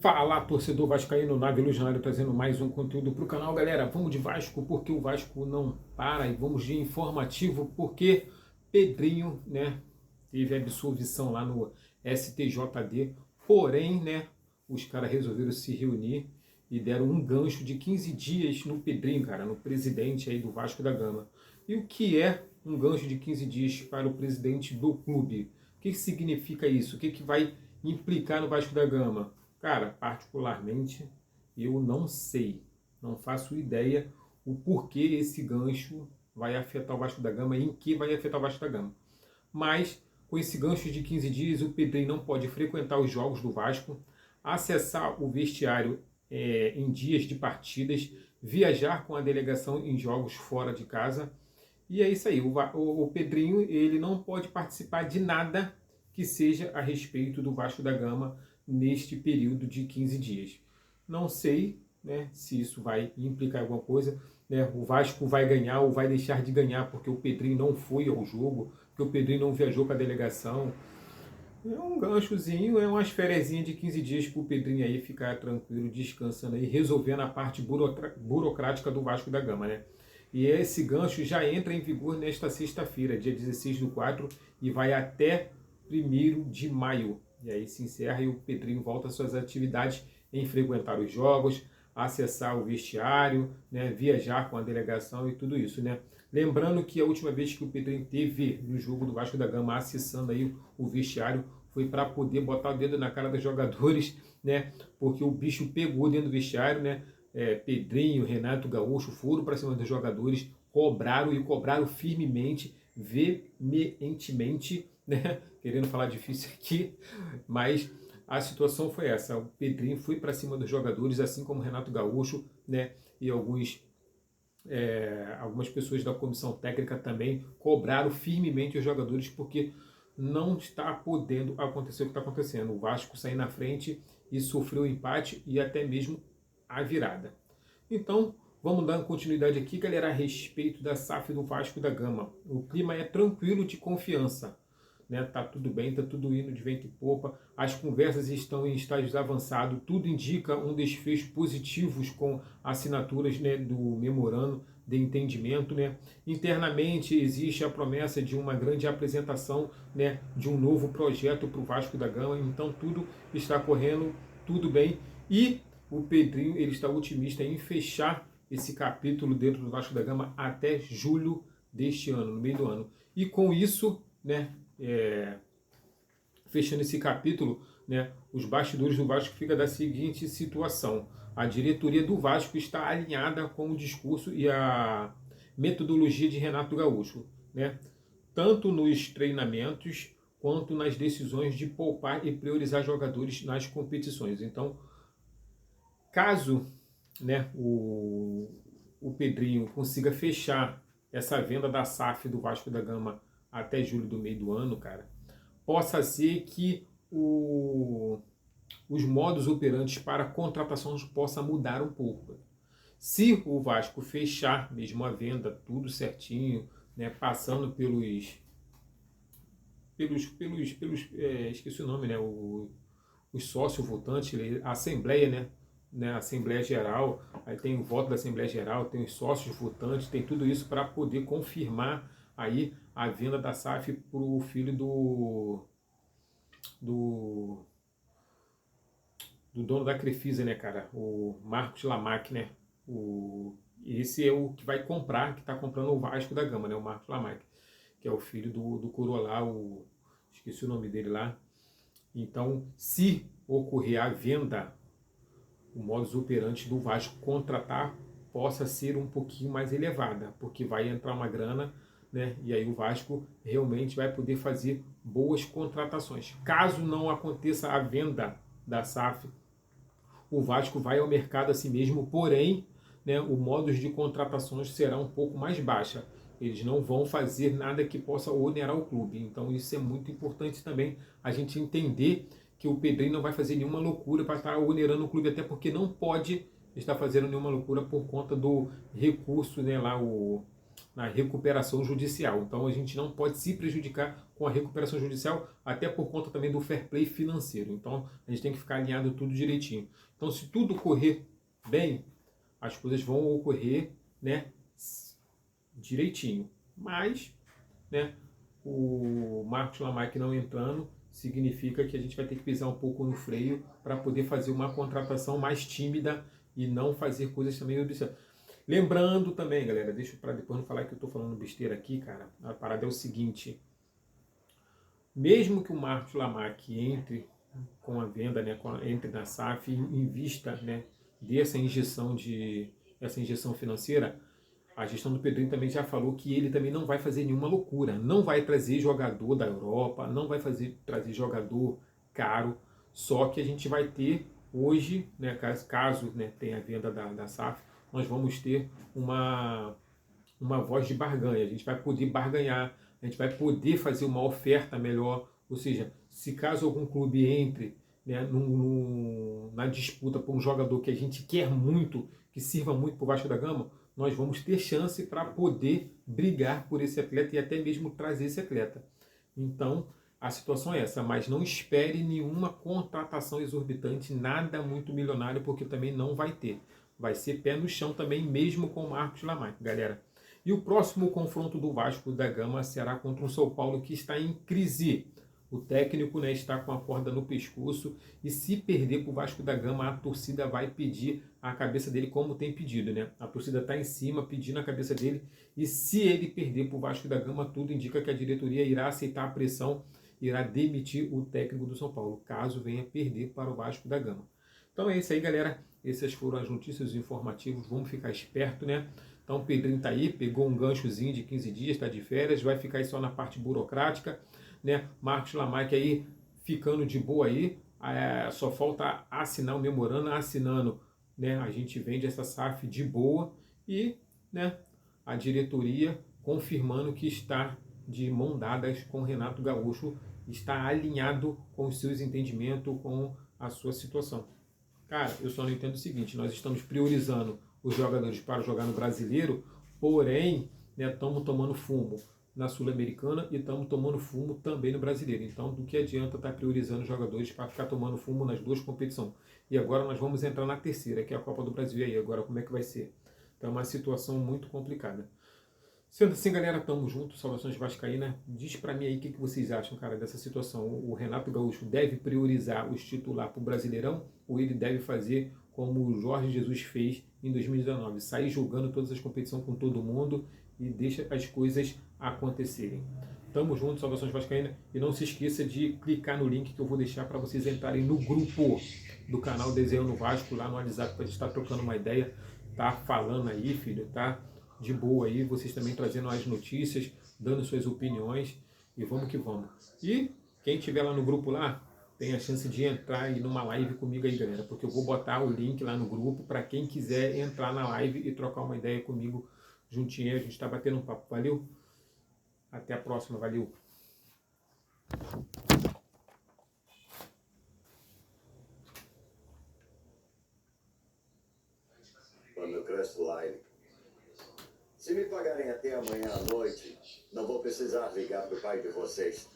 Fala, torcedor vascaíno, Nave Ilusionário trazendo mais um conteúdo para o canal. Galera, vamos de Vasco porque o Vasco não para, e vamos de informativo porque Pedrinho, né, teve absolvição lá no STJD, porém, né, os caras resolveram se reunir e deram um gancho de 15 dias no Pedrinho, cara, no presidente aí do Vasco da Gama. E o que é um gancho de 15 dias para o presidente do clube? O que significa isso? O que vai implicar no Vasco da Gama? Cara, particularmente, eu não sei, não faço ideia o porquê esse gancho vai afetar o Vasco da Gama e em que vai afetar o Vasco da Gama. Mas, com esse gancho de 15 dias, o Pedrinho não pode frequentar os jogos do Vasco, acessar o vestiário em dias de partidas, viajar com a delegação em jogos fora de casa. E é isso aí, o Pedrinho ele não pode participar de nada que seja a respeito do Vasco da Gama neste período de 15 dias. Não sei, né, se isso vai implicar alguma coisa, né, o Vasco vai ganhar ou vai deixar de ganhar porque o Pedrinho não foi ao jogo, porque o Pedrinho não viajou com a delegação. É um ganchozinho, é umas ferezinhas de 15 dias para o Pedrinho aí ficar tranquilo, descansando aí, resolvendo a parte burocrática do Vasco da Gama, né? E esse gancho já entra em vigor nesta sexta-feira, dia 16/4, e vai até 1º de maio. E aí se encerra e o Pedrinho volta às suas atividades em frequentar os jogos, acessar o vestiário, né, viajar com a delegação e tudo isso, né? Lembrando que a última vez que o Pedrinho teve no jogo do Vasco da Gama acessando aí o vestiário foi para poder botar o dedo na cara dos jogadores, né? Porque o bicho pegou dentro do vestiário, né? Pedrinho, Renato Gaúcho foram para cima dos jogadores, cobraram firmemente, veementemente, né? Querendo falar difícil aqui, mas a situação foi essa. O Pedrinho foi para cima dos jogadores, assim como o Renato Gaúcho, né? E algumas pessoas da comissão técnica também cobraram firmemente os jogadores porque não está podendo acontecer o que está acontecendo. O Vasco sair na frente e sofreu o empate e até mesmo a virada. Então, vamos dar continuidade aqui, galera, a respeito da SAF do Vasco da Gama. O clima é tranquilo, de confiança, né? Tá tudo bem, tá tudo indo de vento e popa. As conversas estão em estágios avançados, tudo indica um desfecho positivo com assinaturas, né, do memorando de entendimento, né? Internamente existe a promessa de uma grande apresentação, né, de um novo projeto para o Vasco da Gama. Então tudo está correndo, tudo bem. E o Pedrinho ele está otimista em fechar esse capítulo dentro do Vasco da Gama até julho deste ano, no meio do ano. E com isso, né, fechando esse capítulo, né, os bastidores do Vasco fica da seguinte situação: a diretoria do Vasco está alinhada com o discurso e a metodologia de Renato Gaúcho, né, tanto nos treinamentos quanto nas decisões de poupar e priorizar jogadores nas competições. Então, caso, né, o Pedrinho consiga fechar essa venda da SAF do Vasco da Gama até julho do meio do ano, cara, possa ser que os modos operantes para contratações possa mudar um pouco. Se o Vasco fechar mesmo a venda, tudo certinho, né, passando esqueci o nome, né, os sócios votantes, a Assembleia, né, a Assembleia Geral, aí tem o voto da Assembleia Geral, tem os sócios votantes, tem tudo isso para poder confirmar aí a venda da SAF para o filho do dono da Crefisa, né, cara? O Marcos Lamac, né? Esse é o que vai comprar, que está comprando o Vasco da Gama, né? O Marcos Lamac, que é o filho do coroa lá, esqueci o nome dele lá. Então, se ocorrer a venda, o modus operandi do Vasco contratar possa ser um pouquinho mais elevada, porque vai entrar uma grana, né? E aí o Vasco realmente vai poder fazer boas contratações. Caso não aconteça a venda da SAF, o Vasco vai ao mercado assim mesmo, porém, né, o modus de contratações será um pouco mais baixa. Eles não vão fazer nada que possa onerar o clube. Então isso é muito importante também a gente entender que o Pedrinho não vai fazer nenhuma loucura para estar onerando o clube, até porque não pode estar fazendo nenhuma loucura por conta do recurso, né, lá na recuperação judicial. Então a gente não pode se prejudicar com a recuperação judicial, até por conta também do fair play financeiro. Então a gente tem que ficar alinhado tudo direitinho. Então se tudo correr bem, as coisas vão ocorrer, né, direitinho. Mas, né, o Marcos Lamarck não entrando significa que a gente vai ter que pisar um pouco no freio para poder fazer uma contratação mais tímida e não fazer coisas também obsessivas. Lembrando também, galera, deixa para depois não falar que eu estou falando besteira aqui, cara. A parada é o seguinte: mesmo que o Marcos Lamarck entre com a venda, né, entre na SAF e invista, né, dessa injeção financeira, a gestão do Pedrinho também já falou que ele também não vai fazer nenhuma loucura, não vai trazer jogador da Europa, não vai trazer jogador caro, só que a gente vai ter hoje, né, caso né, tenha a venda da SAF, nós vamos ter uma voz de barganha, a gente vai poder barganhar, a gente vai poder fazer uma oferta melhor, ou seja, se caso algum clube entre, né, na disputa por um jogador que a gente quer muito, que sirva muito para o Vasco da Gama, nós vamos ter chance para poder brigar por esse atleta e até mesmo trazer esse atleta. Então, a situação é essa, mas não espere nenhuma contratação exorbitante, nada muito milionário, porque também não vai ter. Vai ser pé no chão também, mesmo com o Marcos Lamarck, galera. E o próximo confronto do Vasco da Gama será contra o São Paulo, que está em crise. O técnico, né, está com a corda no pescoço e se perder para o Vasco da Gama, a torcida vai pedir a cabeça dele, como tem pedido, né? A torcida está em cima pedindo a cabeça dele e se ele perder para o Vasco da Gama, tudo indica que a diretoria irá aceitar a pressão, irá demitir o técnico do São Paulo, caso venha perder para o Vasco da Gama. Então é isso aí, galera. Essas foram as notícias informativas. Vamos ficar esperto, né? Então o Pedrinho tá aí, pegou um ganchozinho de 15 dias, está de férias, vai ficar aí só na parte burocrática, né? Marcos Lamarck aí ficando de boa aí, só falta assinar o memorando, assinando, né? A gente vende essa SAF de boa e, né, a diretoria confirmando que está de mão dadas com Renato Gaúcho, está alinhado com os seus entendimentos, com a sua situação. Cara, eu só não entendo o seguinte: nós estamos priorizando os jogadores para jogar no Brasileiro, porém, né, estamos tomando fumo na Sul-Americana e estamos tomando fumo também no Brasileiro. Então, do que adianta estar priorizando os jogadores para ficar tomando fumo nas duas competições? E agora nós vamos entrar na terceira, que é a Copa do Brasil. E aí, agora como é que vai ser? Então, é uma situação muito complicada. Sendo assim, galera, tamo junto, saudações vascaínas. Diz pra mim aí o que vocês acham, cara, dessa situação. O Renato Gaúcho deve priorizar os titulares pro Brasileirão ou ele deve fazer como o Jorge Jesus fez em 2019, sair jogando todas as competições com todo mundo e deixa as coisas acontecerem. Tamo junto, saudações vascaínas. E não se esqueça de clicar no link que eu vou deixar para vocês entrarem no grupo do canal Desenhando Vasco, lá no WhatsApp, para a gente estar trocando uma ideia, tá falando aí, filho, tá? De boa aí, vocês também trazendo as notícias, dando suas opiniões e vamos que vamos. E quem estiver lá no grupo lá, tem a chance de entrar aí numa live comigo aí, galera, porque eu vou botar o link lá no grupo para quem quiser entrar na live e trocar uma ideia comigo juntinho, a gente está batendo um papo. Valeu? Até a próxima, valeu! Quando eu cresço line. Se me pagarem até amanhã à noite, não vou precisar ligar pro pai de vocês.